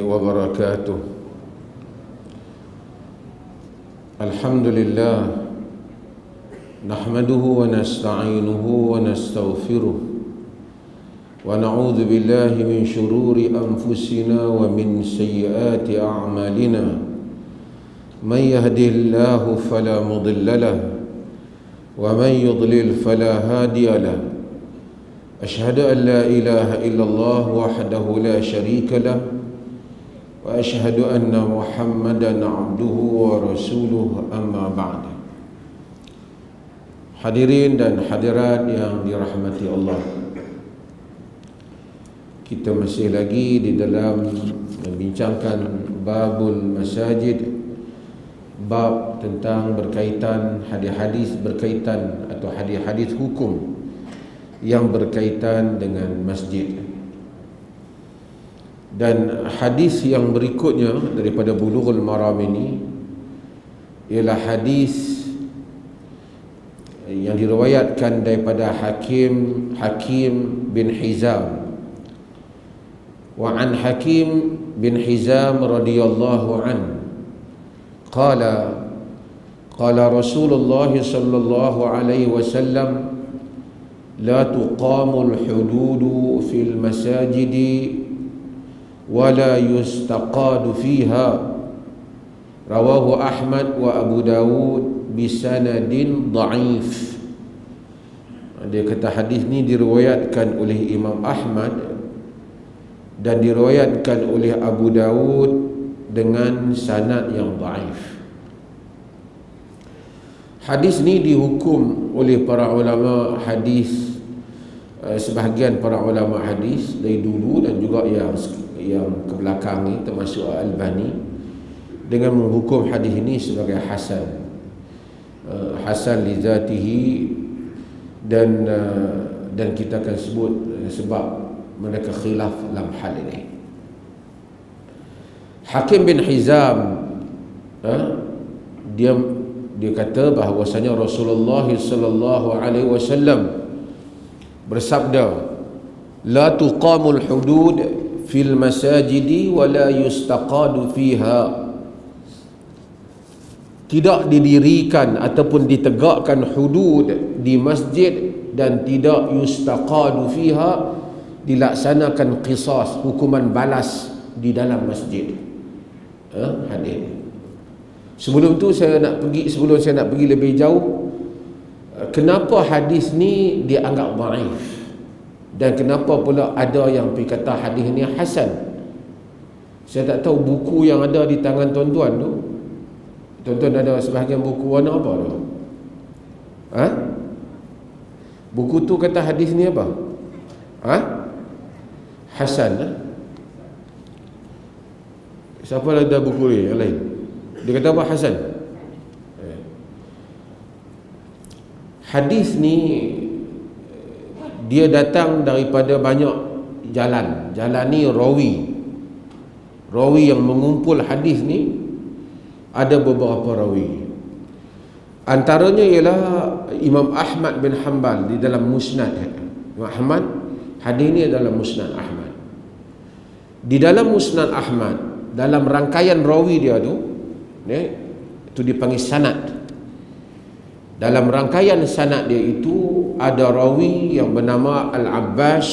wabarakatuh. Alhamdulillah, nahmaduhu wa nasta'inuhu wa nastaghfiruh wa na'udzu billahi min shururi anfusina wa min sayyiati a'malina. Man yahdihillahu fala mudilla lahu wa man yudlil fala hadiya lahu. Ashhadu an la ilaha illallah wahdahu la syarika lah wa ashhadu anna Muhammadan abduhu wa rasuluh, amma ba'd. Hadirin dan hadirat yang dirahmati Allah, kita masih lagi di dalam membincangkan babul masajid, bab tentang berkaitan hadis-hadis berkaitan atau hadis-hadis hukum yang berkaitan dengan masjid. Dan hadis yang berikutnya daripada Bulughul Maram ini ialah hadis yang diriwayatkan daripada Hakim bin Hizam. Wa an Hakim bin Hizam radhiyallahu an qala Rasulullah sallallahu alaihi wasallam la tuqamul hududu fil masajidi wa la yustaqadu fiha. Rawahu Ahmad wa Abu Dawud bisanadin dhaif. Dia kata hadis ni diriwayatkan oleh Imam Ahmad dan diriwayatkan oleh Abu Dawud dengan sanad yang dhaif. Hadis ni dihukum oleh para ulama hadis, sebahagian para ulama hadis dari dulu dan juga yang ke belakang ni, termasuk Al-Albani, dengan menghukum hadis ini sebagai hasan, hasan li zatihi, dan kita akan sebut sebab mereka khilaf dalam hal ini. Hakim bin Hizam dia kata bahawasanya Rasulullah sallallahu alaihi wasallam bersabda, la tuqamul hudud fil masajidi wa la yustaqadu fiha. Tidak didirikan ataupun ditegakkan hudud di masjid dan tidak yustaqadu fiha, dilaksanakan qisas, hukuman balas di dalam masjid. Hadis. Sebelum saya nak pergi lebih jauh, kenapa hadis ni dianggap dhaif dan kenapa pula ada yang pergi kata hadis ni hasan? Saya tak tahu buku yang ada di tangan tuan-tuan tu. Tuan-tuan ada sebahagian buku warna apa tu? Buku tu kata hadis ni apa? Hasan. Siapa ada buku ni yang lain? Dia kata apa? Hasan. Hadis ni dia datang daripada banyak jalan. Jalan ni rawi yang mengumpul hadis ni ada beberapa rawi. Antaranya ialah Imam Ahmad bin Hanbal di dalam Musnad. Imam Ahmad, hadis ni adalah Musnad Ahmad. Di dalam Musnad Ahmad, dalam rangkaian rawi dia tu, itu dipanggil sanad. Dalam rangkaian sanad dia itu ada rawi yang bernama Al-Abbas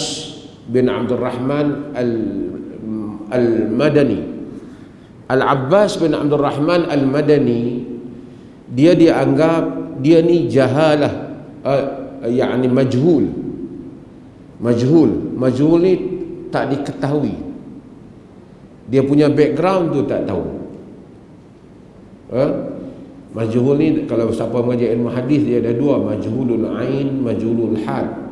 bin Abdul Rahman Al-Madani. Al-Abbas bin Abdul Rahman Al-Madani, dia dianggap dia ni jahalah, yakni majhul ni tak diketahui. Dia punya background tu tak tahu. Majhul ni, kalau siapa mengajar ilmu hadis, dia ada dua, majhulul ain, majhulul hal.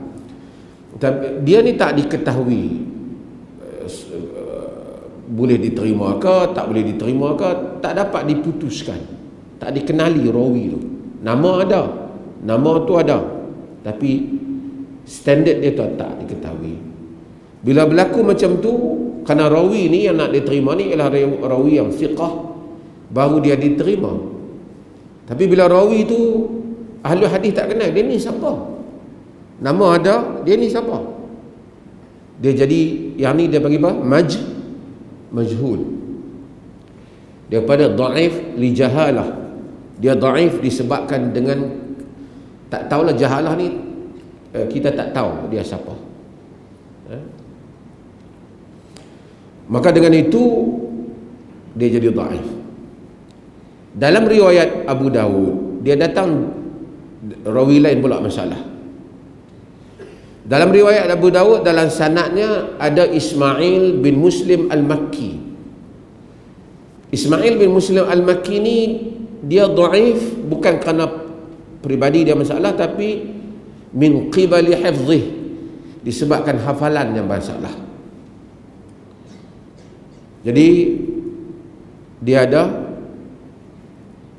Dia ni tak diketahui boleh diterima ke, tak boleh diterima ke, tak dapat diputuskan, tak dikenali rawi tu. Nama ada, nama tu ada, tapi standard dia tu tak diketahui. Bila berlaku macam tu, kerana rawi ni yang nak diterima ni ialah rawi yang thiqah, baru dia diterima. Tapi bila rawi tu ahli hadis tak kenal, dia ni siapa? Nama ada, dia ni siapa? Dia jadi, yang ni dia panggil apa? majhul. Daripada dhaif li jahalah. Dia dhaif disebabkan dengan tak tahulah. Jahalah ni kita tak tahu dia siapa. Maka dengan itu dia jadi dhaif. Dalam riwayat Abu Dawud, dia datang rawi lain pula masalah. Dalam riwayat Abu Dawud, dalam sanadnya ada Ismail bin Muslim Al-Makki. Ismail bin Muslim Al-Makki ni dia dhaif bukan kerana peribadi dia masalah, tapi min qibali hifzih, disebabkan hafalan yang bermasalah. Jadi dia ada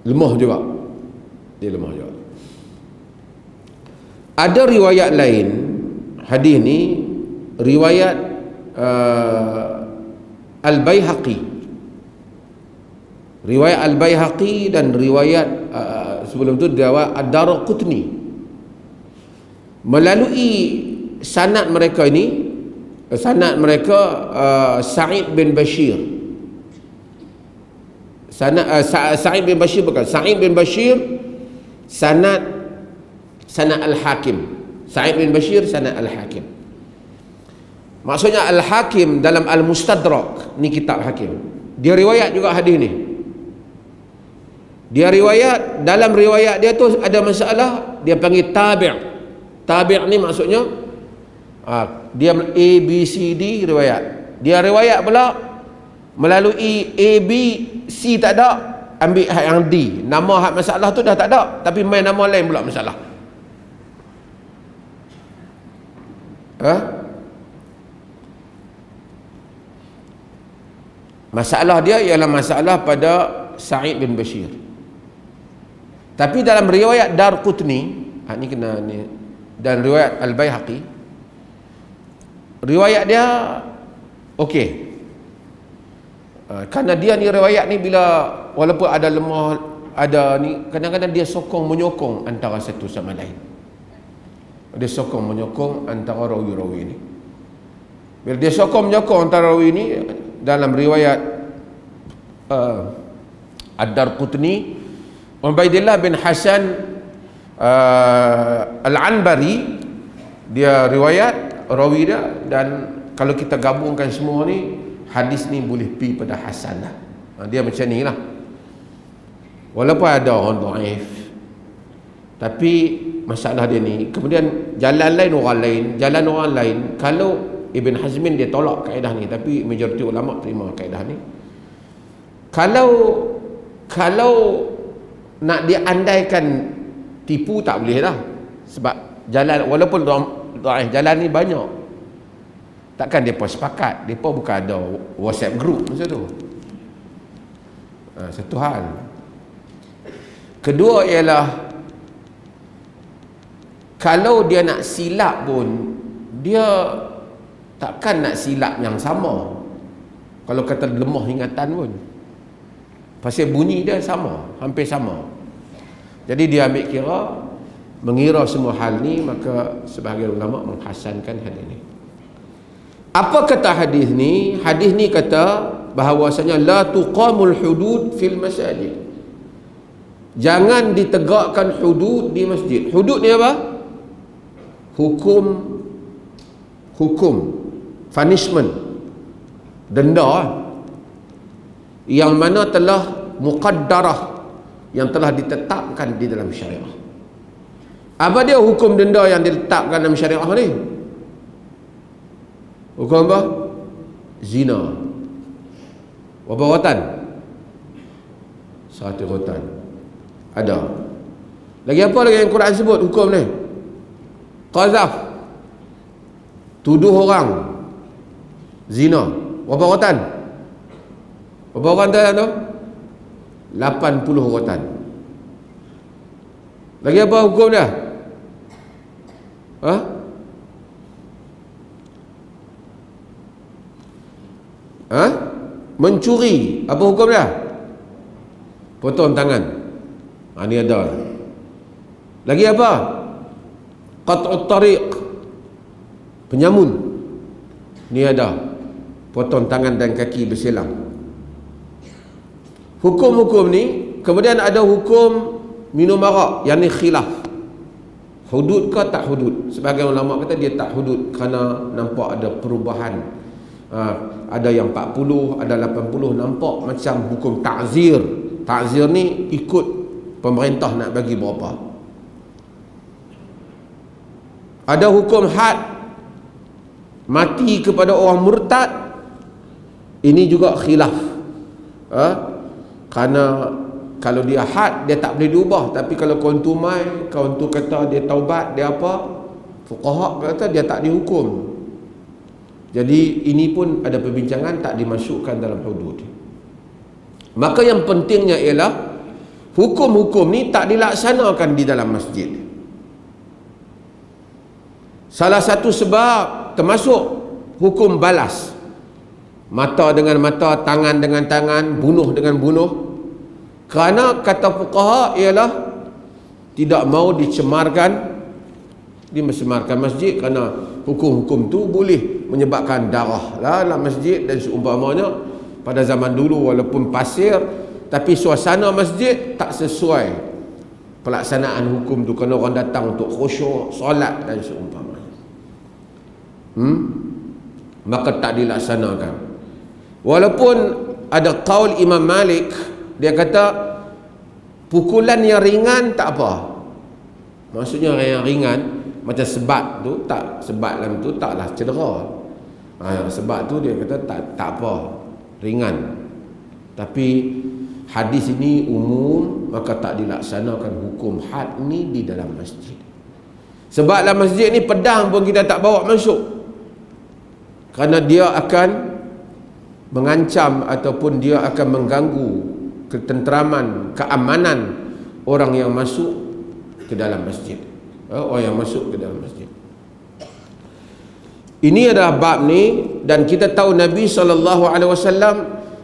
lemah juga. Dia lemah juga. Ada riwayat lain hadis ni, riwayat Al-Baihaqi. Riwayat Al-Baihaqi dan riwayat sebelum tu riwayat Ad-Daraqutni. Melalui sanad mereka ini, sanad mereka Sa'id bin Bashir. Sa'id bin Bashir bukan. Sa'id bin Bashir sanad Al-Hakim. Sa'id bin Bashir sanad Al-Hakim. Maksudnya Al-Hakim dalam Al-Mustadrak, ni kitab Hakim. Dia riwayat juga hadis ni. Dia riwayat, dalam riwayat dia tu ada masalah, dia panggil tabi'. Tabi' ni maksudnya dia A, B, C, D riwayat. Dia riwayat pula melalui A, B, C tak ada, ambil hak yang D. Nama hak masalah tu dah tak ada, tapi main nama lain pula masalah. Masalah dia ialah masalah pada Sa'id bin Bashir. Tapi dalam riwayat Darqutni, ni kena ni, dan riwayat Al-Baihaqi, riwayat dia okey. Kerana dia ni riwayat ni, bila walaupun ada lemah, ada ni, kadang-kadang dia sokong menyokong antara satu sama lain. Dia sokong menyokong antara rawi-rawi ni. Bila dia sokong menyokong antara rawi ni, dalam riwayat Ad-Darqutni, Ubaidillah bin Hasan Al-Anbari, dia riwayat rawi dia, dan kalau kita gabungkan semua ni, hadis ni boleh pi pada hasan lah. Dia macam ni lah. Walaupun ada orang dhaif, tapi masalah dia ni, kemudian jalan lain orang lain, jalan orang lain. Kalau Ibn Hazmin dia tolak kaedah ni, tapi majoriti ulama terima kaedah ni. Kalau nak diandaikan tipu, tak boleh dah. Sebab jalan, walaupun dhaif, jalan ni banyak. Takkan mereka sepakat. Mereka bukan ada WhatsApp group masa tu. Satu hal. Kedua ialah, kalau dia nak silap pun, dia takkan nak silap yang sama. Kalau kata lemah ingatan pun, pasal bunyi dia sama, hampir sama. Jadi dia ambil kira, mengira semua hal ni, maka sebahagian ulama menghasankan hadis ni. Apa kata hadis ni? Hadis ni kata bahawasanya la tuqamul hudud fil masajid. Jangan ditegakkan hudud di masjid. Hudud ni apa? Hukum, punishment, denda yang mana telah muqaddarah, yang telah ditetapkan di dalam syariah. Apa dia hukum denda yang ditetapkan dalam syariah ni? Hukum apa? Zina. Berapa rotan? 100 rotan. Ada. Lagi apa lagi yang Quran sebut hukum ni? Qazaf. Tuduh orang zina. Berapa rotan? Berapa rotan tu? 80 rotan. Lagi apa hukum dia? Mencuri, apa hukum dia? Potong tangan. Ni ada. Lagi apa? Qat'ut tariq, penyamun. Ni ada. potong tangan dan kaki bersilang. Hukum-hukum ni, kemudian ada hukum minum arak, yang ni khilaf. Hudud ke tak hudud? Sebagai ulama kata dia tak hudud kerana nampak ada perubahan. Ada yang 40, ada 80, nampak macam hukum ta'zir. Ta'zir ni ikut pemerintah nak bagi berapa. Ada hukum had, mati kepada orang murtad. Ini juga khilaf. Kerana kalau dia had, dia tak boleh diubah. Tapi kalau kawan tu mai, kawan tu kata dia taubat, dia apa, fuqaha kata dia tak dihukum. Jadi ini pun ada perbincangan, tak dimasukkan dalam hudud. Maka yang pentingnya ialah hukum-hukum ni tak dilaksanakan di dalam masjid. Salah satu sebab termasuk hukum balas, mata dengan mata, tangan dengan tangan, bunuh dengan bunuh. Kerana kata fuqaha ialah tidak mau dicemarkan masjid, kerana hukum-hukum tu boleh menyebabkan darah dalam masjid dan seumpamanya. Pada zaman dulu walaupun pasir, tapi suasana masjid tak sesuai pelaksanaan hukum tu, kerana orang datang untuk khusyuk, solat dan seumpamanya. Maka tak dilaksanakan. Walaupun ada qaul Imam Malik, dia kata pukulan yang ringan tak apa. Maksudnya yang ringan macam sebat tu, tak, sebat dalam tu taklah cedera. Sebat tu dia kata tak apa, ringan. Tapi hadis ini umum, maka tak dilaksanakan hukum had ni di dalam masjid. Sebab dalam masjid ni pedang pun kita tak bawa masuk, kerana dia akan mengancam ataupun dia akan mengganggu ketenteraman, keamanan orang yang masuk ke dalam masjid. Orang yang masuk ke dalam masjid. Ini adalah bab ni, dan kita tahu Nabi SAW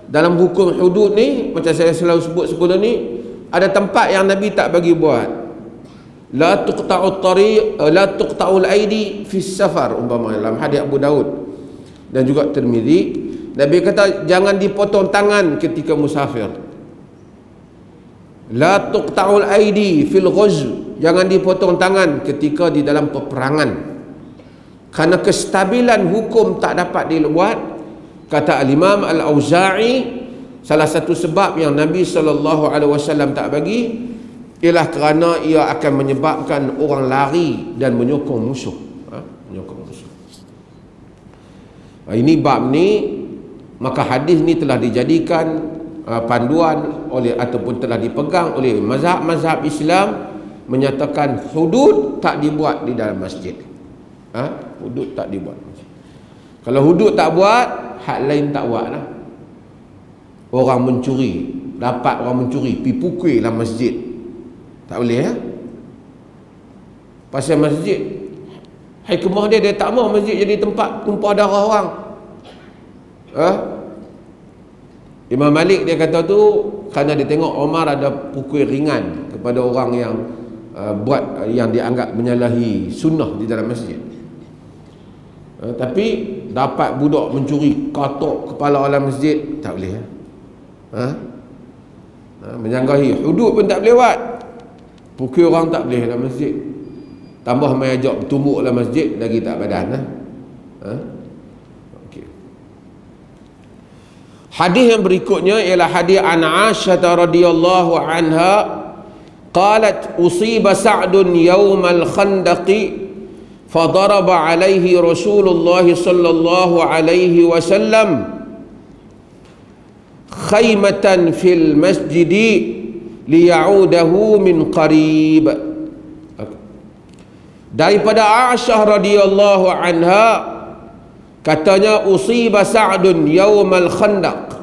dalam hukum hudud ni, macam saya selalu sebut sebelum ni, ada tempat yang Nabi tak bagi buat. La tuqta'u tariq, la tuqta'u al-aidi fi safar, umpama dalam hadis Abu Daud dan juga Tirmizi. Nabi kata jangan dipotong tangan ketika musafir. La tuqta'ul aidi fil ghazw, jangan dipotong tangan ketika di dalam peperangan. Kerana kestabilan hukum tak dapat dibuat, kata Al-Imam Al-Auza'i, salah satu sebab yang Nabi SAW tak bagi ialah kerana ia akan menyebabkan orang lari dan menyokong musuh. Menyokong musuh. Ini bab ni, maka hadis ni telah dijadikan panduan oleh ataupun telah dipegang oleh mazhab-mazhab Islam, menyatakan hudud tak dibuat di dalam masjid. Hudud tak dibuat. Kalau hudud tak buat, had lain tak buat lah. Orang mencuri, dapat orang mencuri, pergi pukul dalam masjid, tak boleh ya. Pasal masjid, hikmah dia tak mahu masjid jadi tempat tumpah darah orang. Imam Malik dia kata tu kerana dia tengok Omar ada pukul ringan kepada orang yang buat yang dianggap menyalahi sunnah di dalam masjid. Tapi dapat budak mencuri, katok kepala dalam masjid, tak boleh ya. Menyanggahi hudud pun tak boleh buat, pukul orang tak boleh dalam masjid. Tambah mai ajak bertumbuk dalam masjid, lagi tak badan lah. Hadis yang berikutnya ialah hadis an Aisyah radhiyallahu anha qalat usiba Sa'dun yawmal khandaqi fadaraba alaihi Rasulullah sallallahu alaihi wasallam khaymatan fil masjidi liya'udahu min qarib. Daripada Aisyah radhiyallahu anha, katanya usiba Sa'dun yaumal khandaq,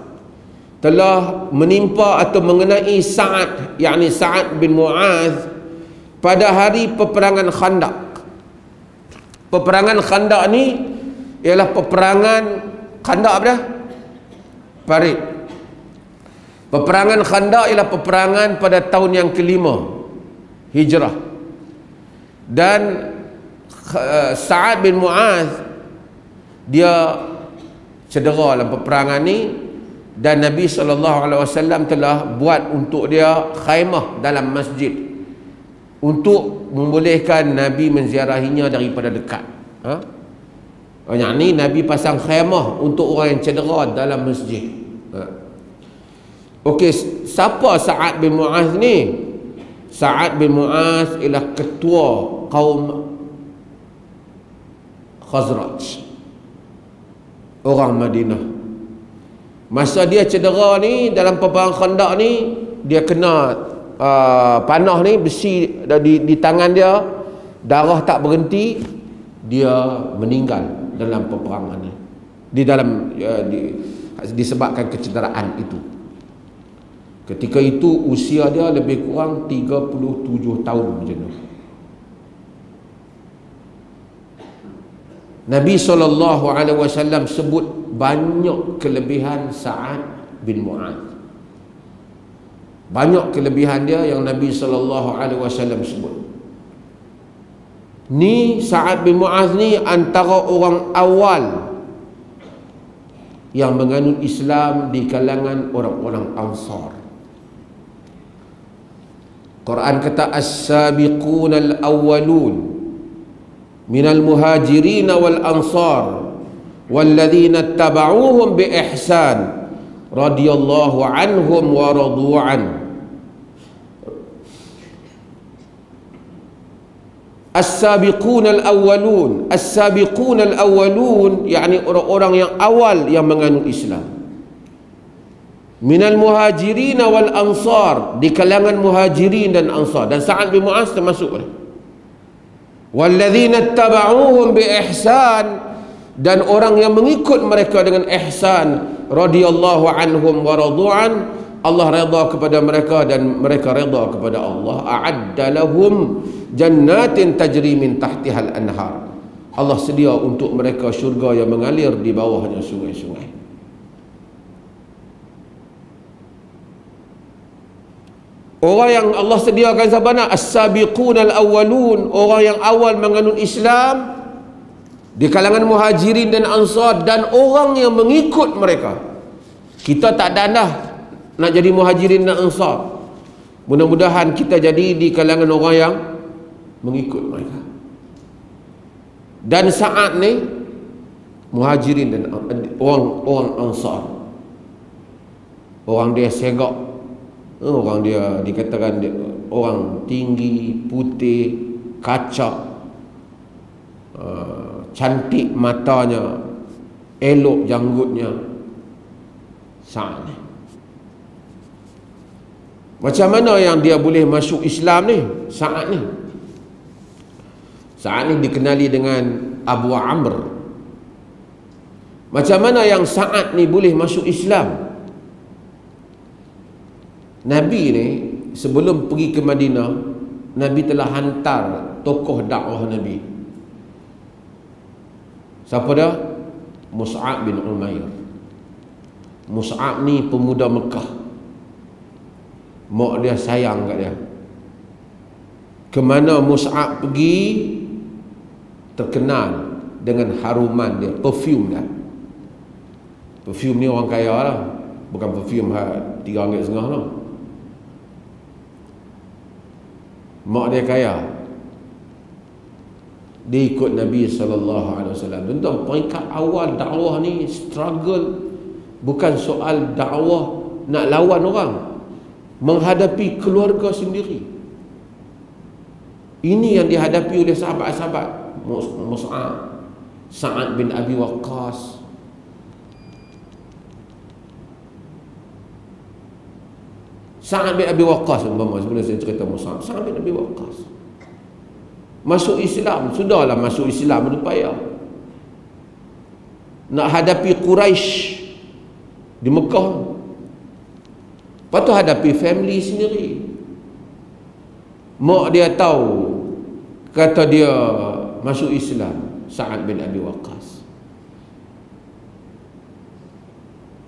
telah menimpa atau mengenai Sa'ad, yakni Sa'ad bin Mu'adz pada hari peperangan Khandaq. Peperangan Khandaq ni ialah peperangan Khandaq apa dah? Parit. Peperangan Khandaq ialah peperangan pada tahun yang kelima Hijrah. Dan Sa'ad bin Mu'adz dia cedera dalam peperangan ni, dan Nabi SAW telah buat untuk dia khaimah dalam masjid untuk membolehkan Nabi menziarahinya daripada dekat. Yang ni Nabi pasang khaimah untuk orang yang cedera dalam masjid. Okey, siapa Sa'ad bin Mu'az ni? Sa'ad bin Mu'az ialah ketua kaum Khazraj, orang Madinah. Masa dia cedera ni dalam peperangan Khandaq ni, dia kena panah ni, besi di tangan dia, darah tak berhenti, dia meninggal dalam peperangan ni, disebabkan kecederaan itu. Ketika itu usia dia lebih kurang 37 tahun macam tu. Nabi SAW sebut banyak kelebihan Sa'ad bin Mu'az. Banyak kelebihan dia yang Nabi SAW sebut. Ni Sa'ad bin Mu'az ni antara orang awal yang menganut Islam di kalangan orang-orang Ansar. Quran kata as-sabiqun al-awwalun minal muhajirin wal ansar walladzina tabauhum bi ihsan radhiyallahu anhum wa radu an. As-sabiqun al-awwalun, as-sabiqun al-awwalun yakni orang-orang yang awal yang menganut Islam. Minal muhajirin wal ansar, di kalangan muhajirin dan ansar, dan Sa'ad bin Mu'az termasuk. Walladzina tabauhum bi ihsan, dan orang yang mengikut mereka dengan ihsan, radhiyallahu anhum wa radu'an, Allah redha kepada mereka dan mereka redha kepada Allah. A'adda lahum jannatin tajri min tahtihal anhar, Allah sedia untuk mereka syurga yang mengalir di bawahnya sungai-sungai. Orang yang Allah sediakan sabana as-sabiqun al-awwalun, orang yang awal menganut Islam di kalangan muhajirin dan ansar, dan orang yang mengikut mereka. Kita tak ada dah nak jadi muhajirin dan ansar. Mudah-mudahan kita jadi di kalangan orang yang mengikut mereka. Dan saat ni muhajirin dan orang ansar, orang dia segak, orang dia dikatakan dia, orang tinggi, putih, kacak, cantik matanya, elok janggutnya. Saat ni macam mana yang dia boleh masuk Islam ni? Saat ni dikenali dengan Abu Amr. Macam mana yang Sa'ad ni boleh masuk Islam? Nabi ni sebelum pergi ke Madinah, Nabi telah hantar tokoh dakwah Nabi. Siapa dia? Mus'ab bin Umair. Mus'ab ni pemuda Mekah. Mak dia sayang kat dia. Kemana Mus'ab pergi, terkenal dengan haruman dia, perfume dia. Perfume ni orang kaya lah, bukan perfume RM3.5 lah. Mak dia kaya, dia ikut Nabi SAW. Tuan-tuan, peringkat awal dakwah ni struggle, bukan soal dakwah nak lawan orang, menghadapi keluarga sendiri. Ini yang dihadapi oleh sahabat-sahabat. Mus'ab, Sa'ad bin Abi Waqqas. Sa'ad bin Abi Waqqas umpama, sebelum saya cerita Mus'ab, Sa'ad bin Abi Waqqas masuk Islam, sudahlah masuk Islam berupaya nak hadapi Quraisy di Mekah, lepas tu hadapi family sendiri. Mak dia tahu, kata dia masuk Islam, Sa'ad bin Abi Waqqas.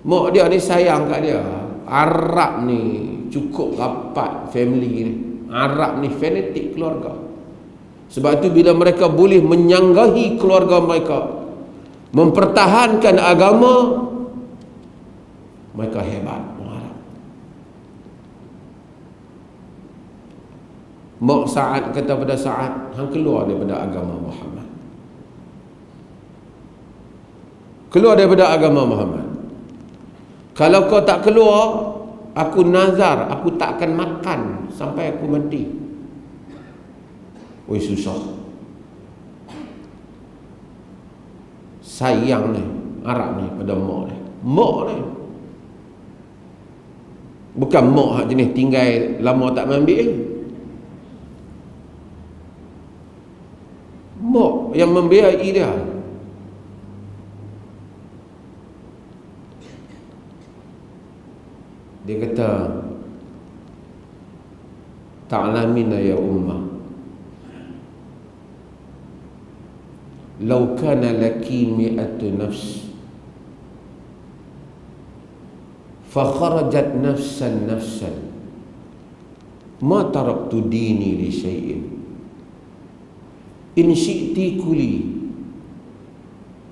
Mak dia ni sayang kat dia. Arab ni cukup rapat family ni. Arab ni fanatik keluarga. Sebab tu bila mereka boleh menyanggahi keluarga mereka, mempertahankan agama, mereka hebat. Mak Sa'ad kata pada Sa'ad, hang keluar daripada agama Muhammad. Keluar daripada agama Muhammad. Kalau kau tak keluar, aku nazar, aku tak akan makan sampai aku mati. Oi, susah. Sayang ni Arab ni pada mak ni. Mak ni bukan mak hak jenis tinggal lama tak ambil. Mak yang membiayai dia. Dia kata, ta'lamina ya ummah, law kana laki mi'atu nafs fa kharajat nafsan ma taraktu dini li syai'in in syi'ti kuli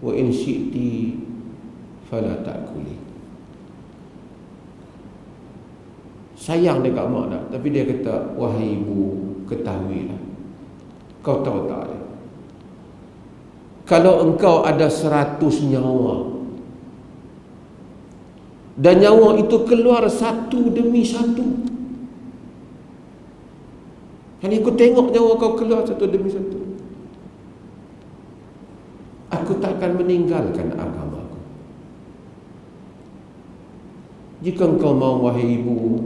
wa in syi'ti fala ta'kuli. Sayang dekat mak dah, tapi dia kata, wahai ibu, ketahuilah, kau tahu tak, kalau engkau ada 100 nyawa dan nyawa itu keluar satu demi satu, hanya aku tengok nyawa kau keluar satu demi satu, aku tak akan meninggalkan agamaku. Jika engkau mau, wahai ibu,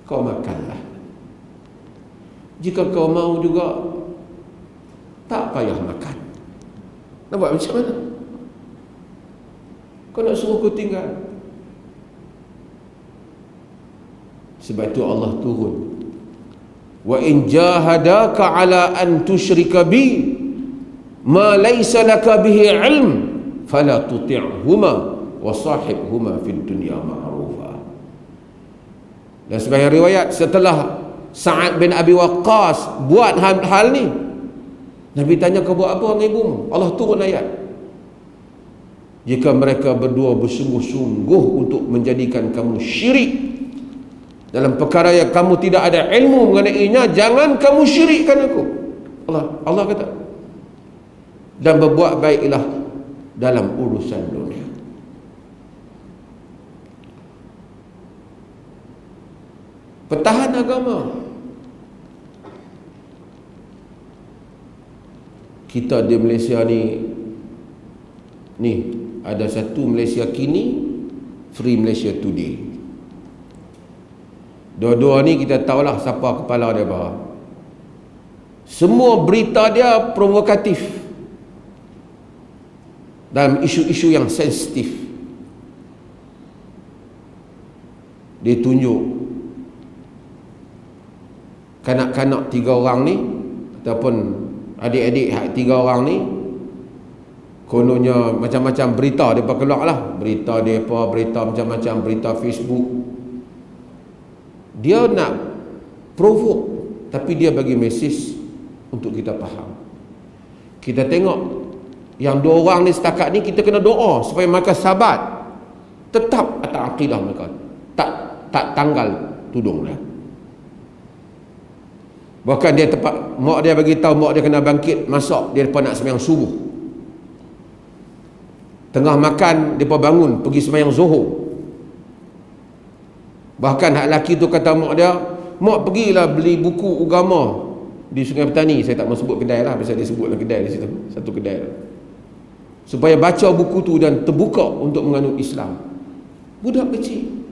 kau makanlah. Jika kau mau juga, tak payah makan. Nak buat macam mana? Kau nak suruh aku tinggal? Sebab itu Allah turun, wa in jahadaka ala an tusyrika bi ma laysa laka bihi ilm fala tuti'huma wa sahibhuma fid dunya ma'rufa. Dan sebagai riwayat, setelah Sa'ad bin Abi Waqqas buat hal ni, Nabi tanya, kau buat apa dengan ibumu? Allah turun ayat, jika mereka berdua bersungguh-sungguh untuk menjadikan kamu syirik dalam perkara yang kamu tidak ada ilmu mengenainya, jangan kamu syirikkan aku. Allah kata, dan berbuat baiklah dalam urusan dunia. Pertahan agama. Kita di Malaysia ni ada satu Malaysia Kini, Free Malaysia Today. Dua-dua ni kita tahulah siapa kepala dia apa. Semua berita dia provokatif dalam isu-isu yang sensitif. Dia tunjuk kanak-kanak 3 orang ni ataupun adik-adik 3 orang ni, kononnya macam-macam berita mereka keluar lah. Berita mereka, berita macam-macam, berita Facebook. Dia nak provoke, tapi dia bagi mesej untuk kita faham. Kita tengok yang 2 orang ni, setakat ni kita kena doa supaya mereka sabat tetap atas akidah mereka, tak tanggal tudung dia. Bahkan dia mak dia bagi tahu mak dia kena bangkit masak, dia depa nak sembahyang subuh. Tengah makan depa bangun pergi sembahyang zuhur. Bahkan hak laki tu kata mak dia, mak pergilah beli buku agama di Sungai Petani. Saya tak mau sebut kedai lah, pasal dia sebutlah kedai di situ, satu kedai, supaya baca buku tu dan terbuka untuk menganut Islam. Budak kecil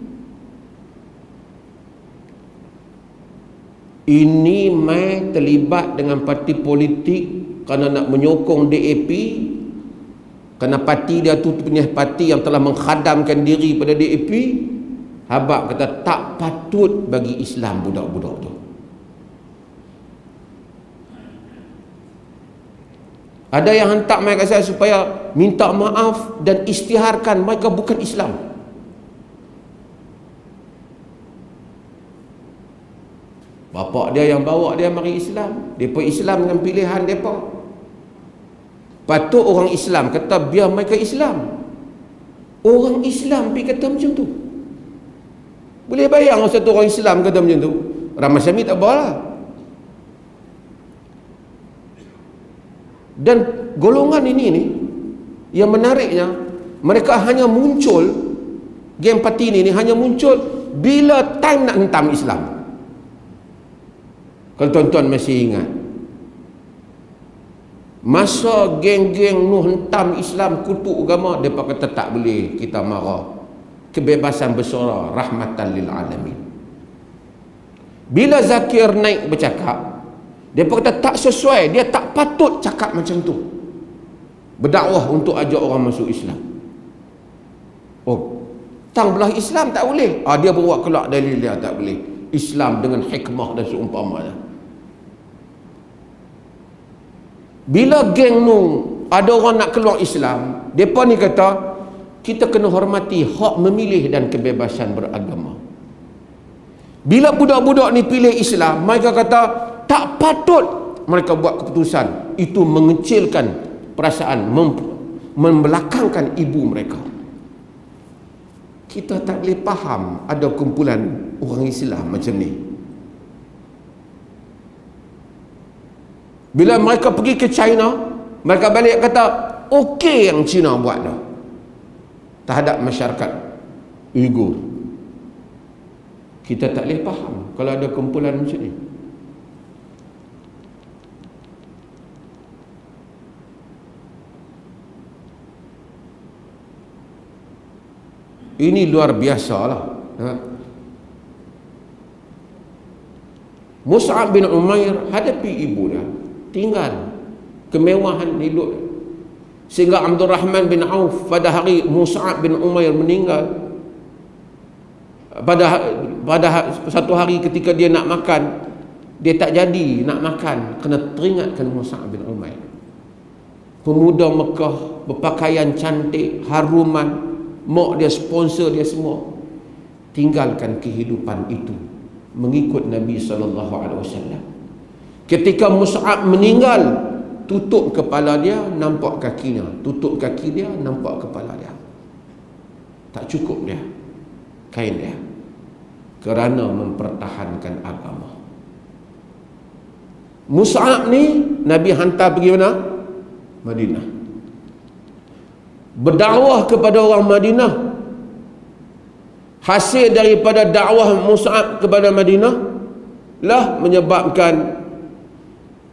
ini mai terlibat dengan parti politik kerana nak menyokong DAP, kerana parti dia tu punya parti yang telah menghadamkan diri pada DAP. Habaq kata tak patut bagi Islam budak-budak tu. Ada yang hantar mai kat saya supaya minta maaf dan isytiharkan mereka bukan Islam. Bapak dia yang bawa dia mari Islam, depa Islam dengan pilihan depa. Patut orang Islam kata biar mereka Islam. Orang Islam pergi kata macam tu. Boleh bayang satu orang Islam kata macam tu. Ramai Syami tak apalah. Dan golongan ini ni, yang menariknya, mereka hanya muncul, geng parti ni hanya muncul bila time nak hentam Islam. Kalau tuan-tuan masih ingat, masa geng-geng nu hentam Islam, kutuk agama, mereka kata tak boleh kita marah. Kebebasan bersuara, rahmatan lil alamin. Bila Zakir naik bercakap, mereka kata tak sesuai, dia tak patut cakap macam tu, berdakwah untuk ajak orang masuk Islam. Oh, tang belah Islam tak boleh. Dia bawa keluar dalil dia tak boleh. Islam dengan hikmah dan seumpamanya. Bila geng nu ada orang nak keluar Islam, depa ni kata kita kena hormati hak memilih dan kebebasan beragama. Bila budak-budak ni pilih Islam, mereka kata tak patut mereka buat keputusan itu, mengecilkan perasaan, membelakangkan ibu mereka. Kita tak boleh faham ada kumpulan orang Islam macam ni. Bila mereka pergi ke China, mereka balik kata okey yang China buat dah terhadap masyarakat Uyghur. Kita tak boleh faham kalau ada kumpulan macam ni. Ini luar biasa lah. Mus'ab bin Umair hadapi ibu dia, tinggal kemewahan hidup, sehingga Abdul Rahman bin Auf pada hari Mus'ab bin Umair meninggal, pada satu hari ketika dia nak makan, dia tak jadi nak makan kena teringatkan Mus'ab bin Umair. Pemuda Mekah berpakaian cantik, haruman, mak dia sponsor dia semua, tinggalkan kehidupan itu mengikut Nabi SAW. Ketika Mus'ab meninggal, tutup kepala dia nampak kakinya, tutup kaki dia nampak kepala dia, tak cukup dia kain dia, kerana mempertahankan agama. Mus'ab ni Nabi hantar pergi mana? Madinah, berdakwah kepada orang Madinah. Hasil daripada dakwah Mus'ab kepada Madinah lah menyebabkan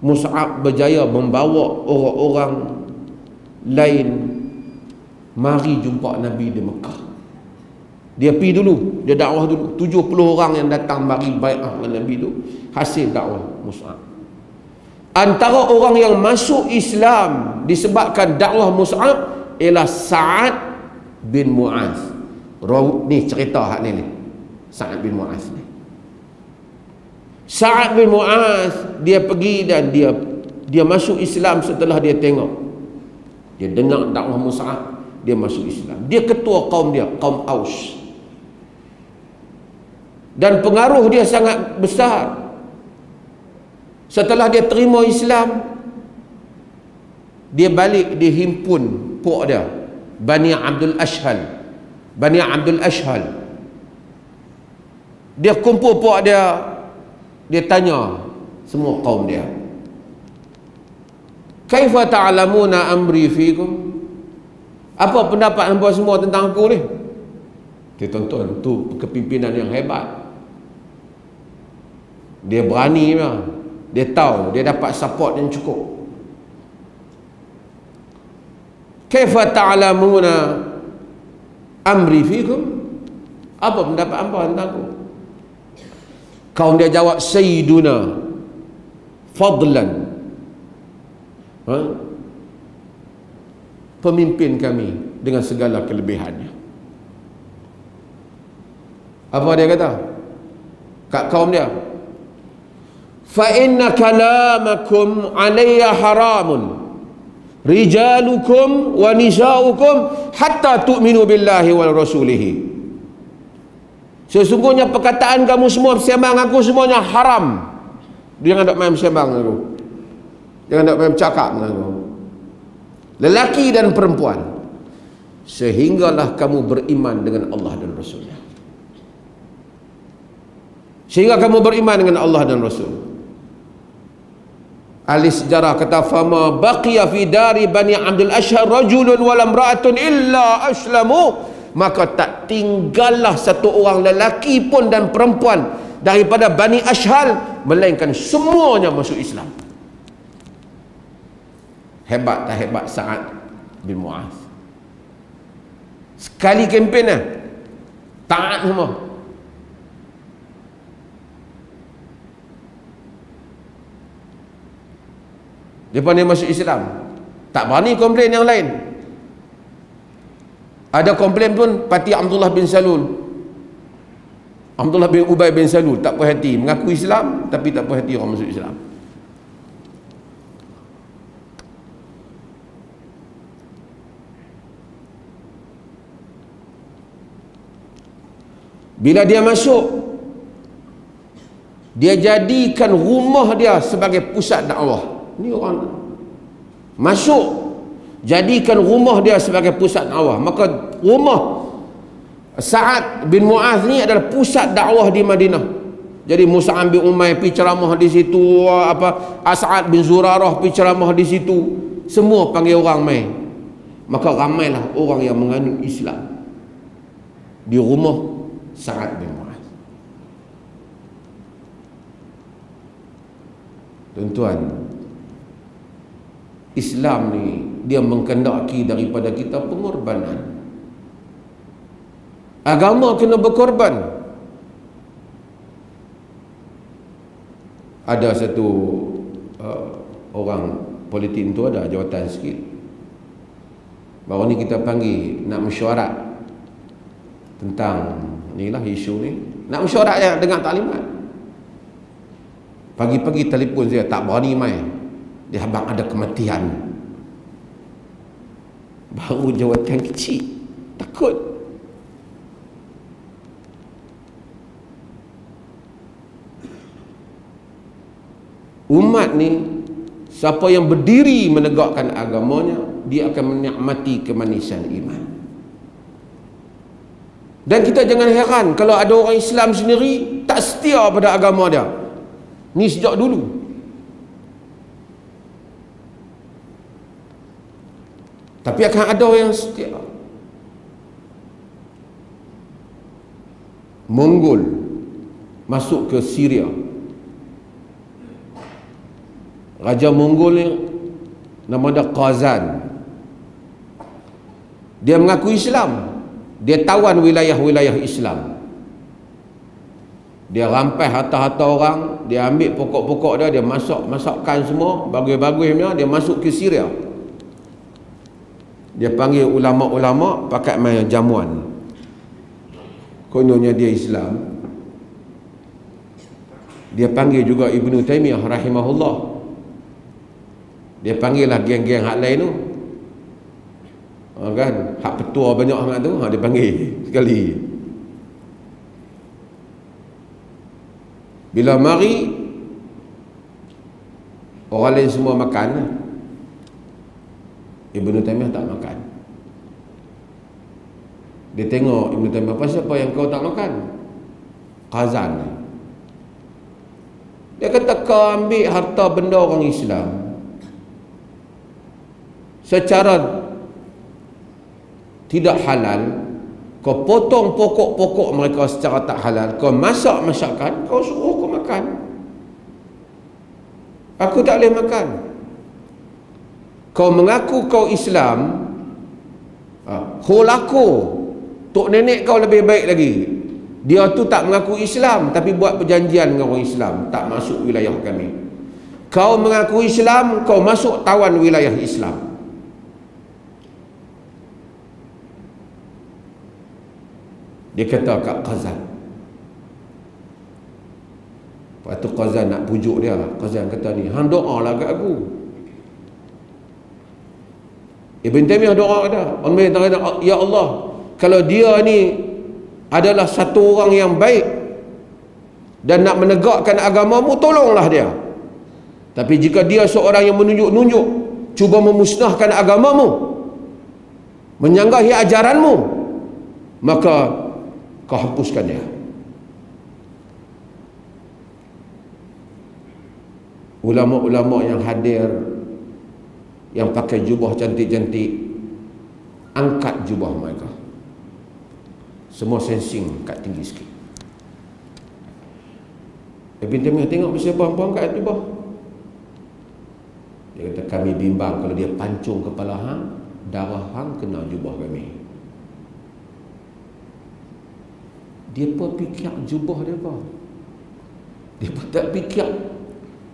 Mus'ab berjaya membawa orang-orang lain mari jumpa Nabi di Mekah. Dia pergi dulu, dia dakwah dulu, 70 orang yang datang mari bai'ah dengan Nabi tu, hasil dakwah Mus'ab. Antara orang yang masuk Islam disebabkan dakwah Mus'ab ialah Sa'ad bin Mu'az. Ni cerita hak ni, Sa'ad bin Mu'az ni. Sa'ad bin Mu'az dia pergi dan dia masuk Islam setelah dia tengok, dia dengar dakwah Mus'ab, dia masuk Islam. Dia ketua kaum dia, kaum Aus, dan pengaruh dia sangat besar. Setelah dia terima Islam, dia balik, dia himpun puak dia, Bani Abdul Ashhal. Bani Abdul Ashhal, dia kumpul puak dia, dia tanya semua kaum dia, kaifa ta'lamuna amri fikum? Apa pendapat hangpa semua tentang aku ni? Dia tonton tu kepimpinan yang hebat. Dia berani lah. Dia tahu dia dapat support yang cukup. Kaifa ta'lamuna amri fikum? Apa pendapat hangpa tentang aku? Kaum dia jawab, sayyiduna fadlan, pemimpin kami dengan segala kelebihannya. Apa dia kata kat kaum dia? Fa inna kalamakum alayya haramun, rijalukum wa nisaukum hatta tu'minu billahi wal rasulihi. Sesungguhnya perkataan kamu semua, sembang aku semuanya haram. Jangan nak main sembang aku, jangan nak main cakap dengan aku. lelaki dan perempuan, sehinggalah kamu beriman dengan Allah dan Rasulnya. Sehingga kamu beriman dengan Allah dan Rasul. Ahli sejarah kata, fama baqiya fi dari Bani Abdul Ashhar rajulun wala imra'atun illa aslamu, maka tak tinggallah satu orang lelaki pun dan perempuan daripada Bani Ashhal melainkan semuanya masuk Islam. Hebat tak hebat Sa'ad bin Mu'az? Sekali kempen dah taat semua. Depa ni masuk Islam, tak berani komplain yang lain. Ada komplain pun parti Abdullah bin Salul, Abdullah bin Ubay bin Salul, tak puas hati, mengaku Islam tapi tak puas hati orang masuk Islam. Bila dia masuk, dia jadikan rumah dia sebagai pusat dakwah. Ini orang masuk, jadikan rumah dia sebagai pusat dakwah. Maka rumah Sa'ad bin Mu'az ni adalah pusat dakwah di Madinah. Jadi Mus'ab bin Umair pergi ceramah di situ, As'ad bin Zurarah pergi ceramah di situ, semua panggil orang mai. Maka ramailah orang yang menganut Islam di rumah Sa'ad bin Mu'az. Tuan-tuan, Islam ni dia menghendaki daripada kita pengorbanan. Agama kena berkorban. Ada satu orang politik tu ada jawatan sikit. Baru ni kita panggil nak mesyuarat tentang inilah isu ni. Nak mesyuarat je dengan taklimat. Pagi-pagi telefon saya, tak berani mai. Dia abang ada kematian. Baru jawatan kecil, takut. Umat ni, siapa yang berdiri menegakkan agamanya, dia akan menikmati kemanisan iman. Dan kita jangan heran kalau ada orang Islam sendiri tak setia pada agama dia. Ni sejak dulu. Tapi akan ada yang setia. Mongol masuk ke Syria. Raja Mongol ni nama dia Qazan. Dia mengaku Islam. Dia tawan wilayah-wilayah Islam. Dia rampai harta-harta orang, dia ambil pokok-pokok dia, dia masukkan semua, bagus-bagusnya dia masuk ke Syria. Dia panggil ulama-ulama pakai main jamuan. Kononnya dia Islam. Dia panggil juga Ibnu Taimiyah rahimahullah. Dia panggil lah geng-geng hak lain tu. Kan, hak petua banyak sangat tu, dia panggil sekali. Bila mari orang lain semua makan, Ibnu Taimiyah tak makan. Dia tengok Ibnu Taimiyah, apa siapa yang kau tak makan? Qazan. Dia kata, kau ambil harta benda orang Islam secara tidak halal, kau potong pokok-pokok mereka secara tak halal, kau masak masakan, kau suruh aku makan. Aku tak boleh makan. Kau mengaku kau Islam, khulaku, tok nenek kau lebih baik lagi. Dia tu tak mengaku Islam tapi buat perjanjian dengan orang Islam, tak masuk wilayah kami. Kau mengaku Islam, kau masuk tawan wilayah Islam. Dia kata kat Qazan. Lepas tu Qazan nak pujuk dia. Qazan kata ni, hang doa lah kat aku. Ibn Taimiyah doa ada. Allah kata, ya Allah, kalau dia ni adalah satu orang yang baik dan nak menegakkan agamamu, tolonglah dia. Tapi jika dia seorang yang menunjuk-nunjuk, cuba memusnahkan agamamu, menyanggahi ajaranmu, maka kau hapuskan dia. Ulama-ulama yang hadir, yang pakai jubah cantik-cantik, angkat jubah mereka, semua sensing kat tinggi sikit. Ibn Taimiyah tengok siapa yang angkat jubah, dia kata, kami bimbang kalau dia pancung kepala hang, darah hang kena jubah kami. Dia pun fikir jubah dia apa? Dia pun tak fikir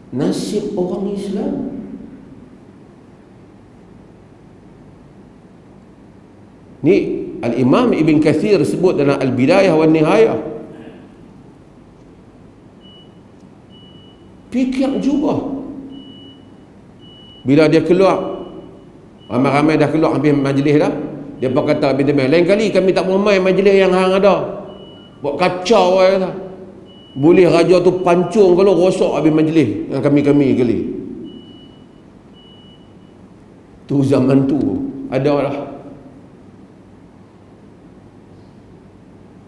nasib orang Islam. Ni Al-Imam Ibn Kathir sebut dalam Al-Bidayah wa Nihayah, fikir jubah. Bila dia keluar, ramai-ramai dah keluar habis majlis dah, dia pun kata Ibn Taimiyah, lain kali kami tak mau main majlis yang hang ada, buat kacau lah. Boleh raja tu pancung kalau rosak habis majlis yang kami kali. Tu zaman tu ada lah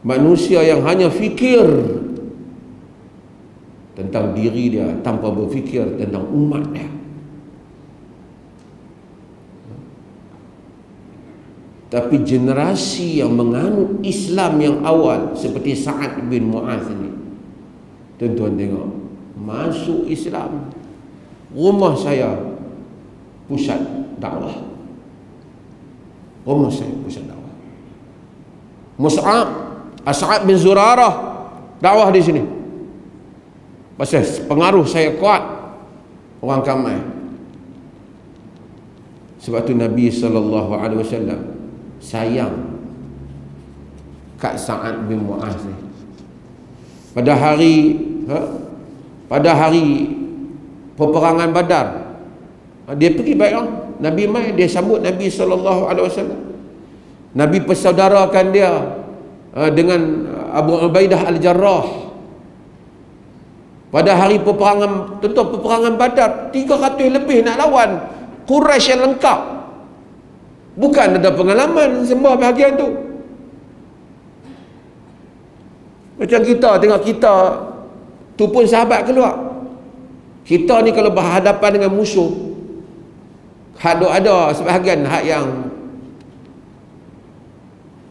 manusia yang hanya fikir tentang diri dia tanpa berfikir tentang umat dia. Tapi generasi yang menganut Islam yang awal seperti Sa'ad bin Mu'az ini, tuan-tuan tengok, masuk Islam, rumah saya pusat dakwah, rumah saya pusat dakwah. As'ad bin Zurarah dakwah di sini. Pasal pengaruh saya kuat, orang ramai. Sebab tu Nabi SAW sayang kat Sa'ad bin Mu'az ni. Pada hari peperangan Badar, dia pergi baik, Nabi mai, dia sambut Nabi SAW. Nabi persaudarakan dia dengan Abu Ubaidah Al-Jarrah. Pada hari peperangan, tentu peperangan Badar, 300 lebih nak lawan Quraisy yang lengkap. Bukan ada pengalaman sembah bahagian tu. Macam kita, tengok kita tu pun sahabat keluar. Kita ni kalau berhadapan dengan musuh, hak ada sebahagian hak yang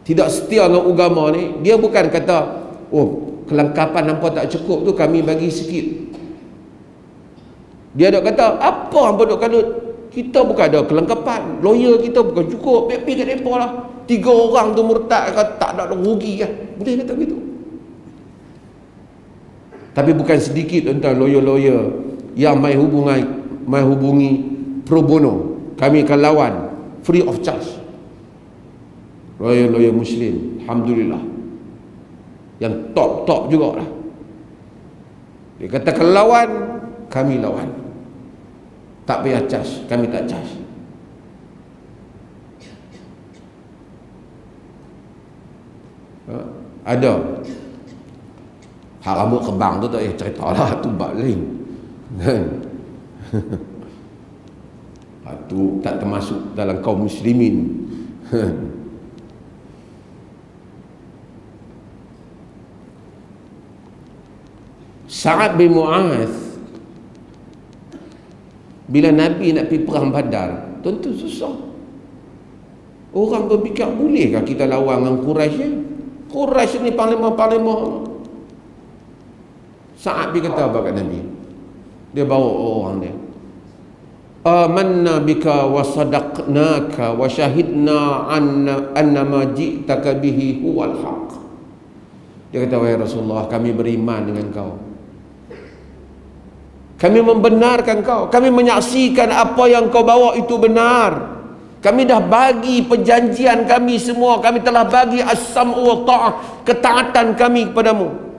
tidak setia dengan agama ni, dia bukan kata, oh kelengkapan nampak tak cukup tu kami bagi sikit. Dia dok kata, apa hampa dok kalut? Kita bukan ada kelengkapan, lawyer kita bukan cukup, pergi kat mereka lah, 3 orang tu murtad, tak ada rugi kan, boleh kata begitu. Tapi bukan sedikit tentang lawyer-lawyer yang mai hubungi pro bono, kami akan lawan free of charge. Lawyer-lawyer Muslim, alhamdulillah, yang top juga lah. Dia kata kalau lawan, kami lawan, tak payah charge, kami tak charge. Ada hak rambut kebang tu tak payah cerita lah, tu bab lain kan. Tu tak termasuk dalam kaum muslimin. Sa'ad bin Mu'az, bila Nabi nak pergi perang Badar, tentu susah. Orang berfikir, bolehkah kita lawan dengan Quraisy ni? Quraisy ni panglima-panglima. Sa'ad bin kata apa kat Nabi? Dia bawa orang dia, amanna bika wa sadaqnaka wa syahidna anna ma ji'taka bihi huwal haq. Dia kata, wahai Rasulullah, kami beriman dengan kau, kami membenarkan kau, kami menyaksikan apa yang kau bawa itu benar. Kami dah bagi perjanjian kami semua, kami telah bagi as-sam'u wa ta'ah, ketaatan kami kepadamu.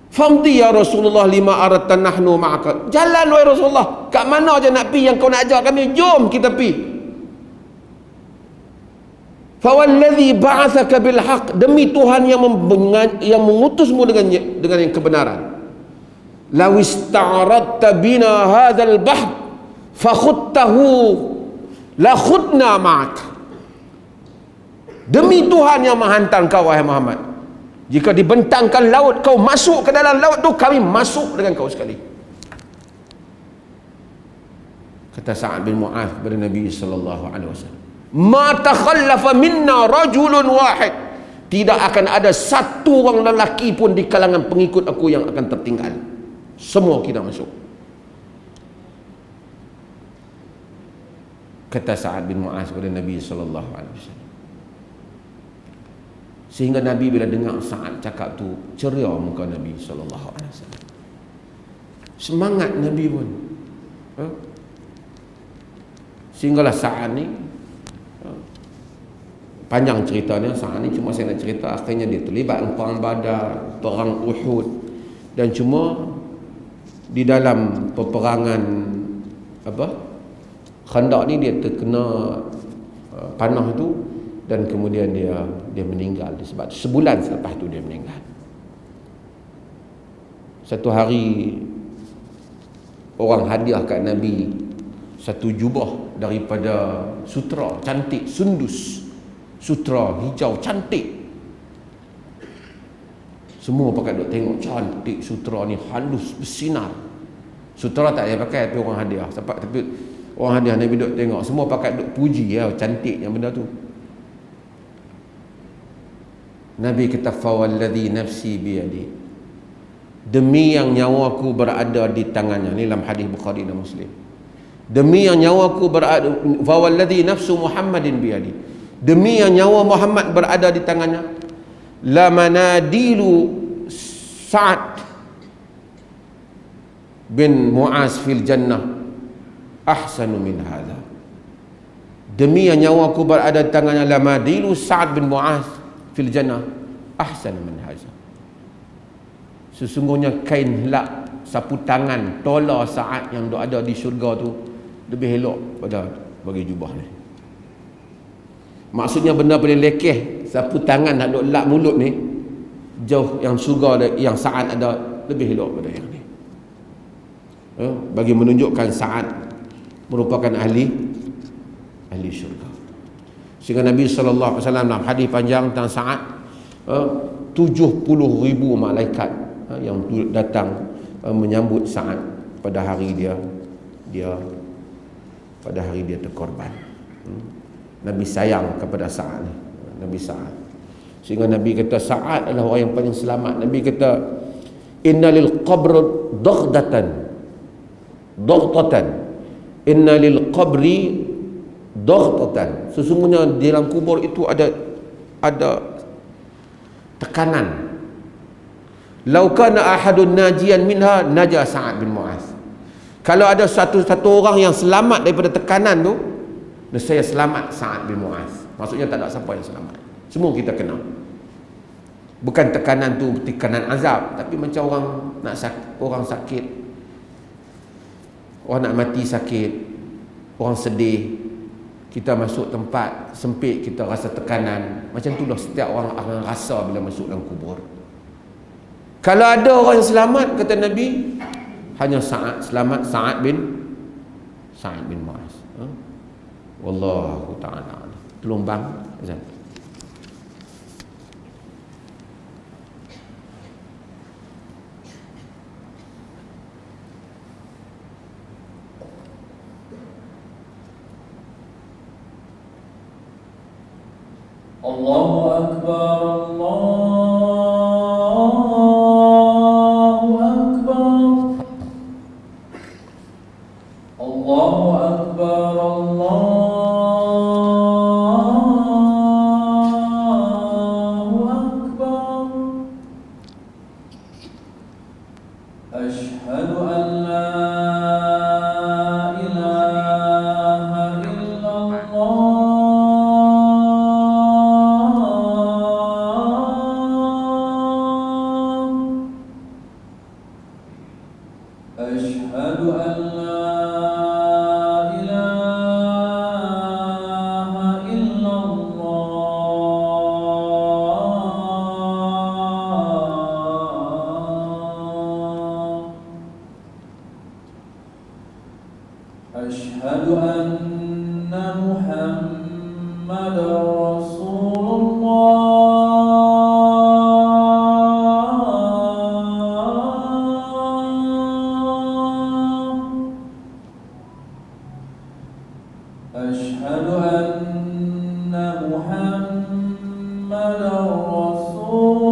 Famdi ya Rasulullah lima aradtan nahnu ma'aka. Jalan wahai Rasulullah, kat mana je nak pergi yang kau nak ajak kami, jom kita pergi. Fawalladhi ba'athaka bil haq, demi Tuhan yang mengutusmu dengan yang kebenaran. Law ista'radta bina hadzal bahr fakhuttahu la khutna ma'ak. Demi Tuhan yang menghantar kau wahai Muhammad, jika dibentangkan laut kau masuk ke dalam laut tu, kami masuk dengan kau sekali. Kata Sa'ad bin Mu'adz kepada Nabi sallallahu alaihi wasallam, ma takhallafa minna rajulun wahid, tidak akan ada satu orang lelaki pun di kalangan pengikut aku yang akan tertinggal, semua kita masuk. Kata Sa'ad bin Mu'adz kepada Nabi sallallahu alaihi wasallam. Sehingga Nabi bila dengar Sa'ad cakap tu, ceria muka Nabi sallallahu alaihi wasallam. Semangat Nabi pun. Sehinggalah Sa'ad ni, panjang ceritanya, Sa'ad ni cuma saya nak cerita, akhirnya dia terlibat perang Badar, perang Uhud, dan cuma di dalam peperangan Khandaq ni dia terkena panah tu, dan kemudian dia meninggal disebab sebulan selepas tu dia meninggal. Satu hari orang hadiah kat Nabi satu jubah daripada sutera cantik, sundus, sutera hijau cantik. Semua pakai duk tengok, cantik sutera ni, halus, bersinar. Sutera tak payah pakai, tapi orang hadiah. Tapi orang hadiah Nabi duk tengok, semua pakai duk puji ya, cantik yang benda tu. Nabi kata, fawalladhi nafsi biyadi, demi yang nyawaku berada di tangannya. Ini dalam hadis Bukhari dan Muslim. Demi yang nyawaku berada, fawalladhi nafsu Muhammadin biyadi, demi yang nyawa Muhammad berada di tangannya, la manadilu Sa'ad bin Mu'adz fil jannah ahsanu min hadha. Demi yang nyawaku berada di tangannya, la manadilu Sa'ad bin Mu'adz fil jannah ahsanu min hadha. Sesungguhnya kain helak sapu tangan tola Sa'ad yang ada di syurga tu lebih elok pada bagi jubah ni. Maksudnya benda paling lekeh sapu tangan nak duk lap mulut ni, jauh yang syurga yang Sa'ad ada lebih elok pada yang ni. Bagi menunjukkan Sa'ad merupakan ahli syurga. Sehingga Nabi sallallahu alaihi wasallam dalam hadis panjang tentang Sa'ad, 70,000 malaikat yang datang menyambut Sa'ad pada hari dia terkorban. Nabi sayang kepada Sa'ad ni, Nabi Sa'ad. Sehingga Nabi kata Sa'ad adalah orang yang paling selamat. Nabi kata, inna lil qabr daghdatan, inna lil qabri daghdatan, sesungguhnya di dalam kubur itu ada tekanan. Lau kana ahadun najian minha naja Sa'ad bin Mu'adz, kalau ada satu orang yang selamat daripada tekanan tu, saya selamat Sa'ad bin Mu'adz. Maksudnya tak ada siapa yang selamat, semua kita kena. Bukan tekanan tu tekanan azab, tapi macam orang sakit, orang nak mati sakit, orang sedih, kita masuk tempat sempit, kita rasa tekanan. Macam itulah setiap orang akan rasa bila masuk dalam kubur. Kalau ada orang yang selamat, kata Nabi, hanya Sa'ad selamat, Sa'ad bin Mu'adz. Wallahu ta'ala. Tolong bang Azan. Allahu Akbar, Allahu Akbar, Allahu Akbar. Asyhadu an la ilaha illallah محمدا رسول الله أشهد أن محمدا رسول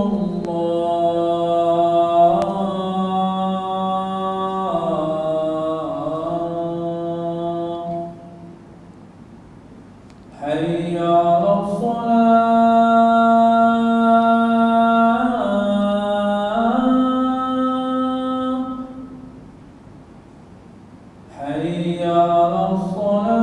الله حي على الصلاة حي على الصلاة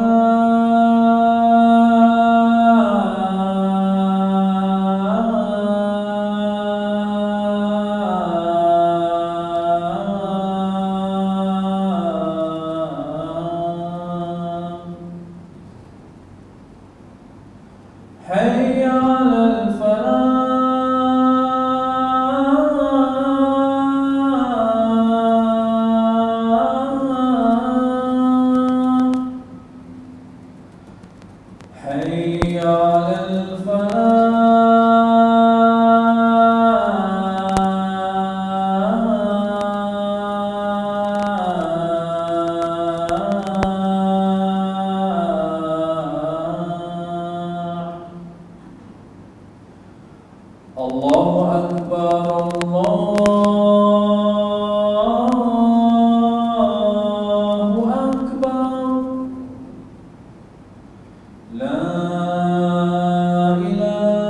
حي على الفلاح حي على الفلاح الله أكبر الله أكبر لا إله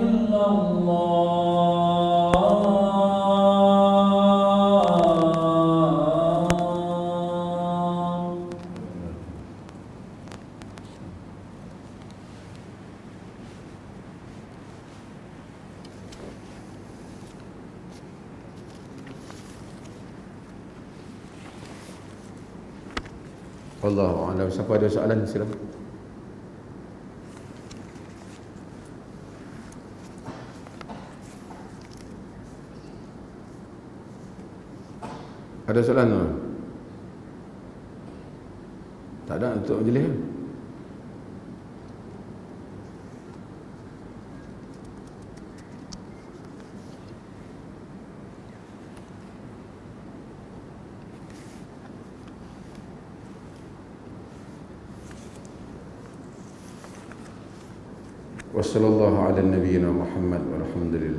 إلا الله Wallahu a'lam. Siapa ada soalan silakan. Ada soalan tak? Tak ada untuk majlis. Wassallallahu ala nabiyyina Muhammad walhamdulillah.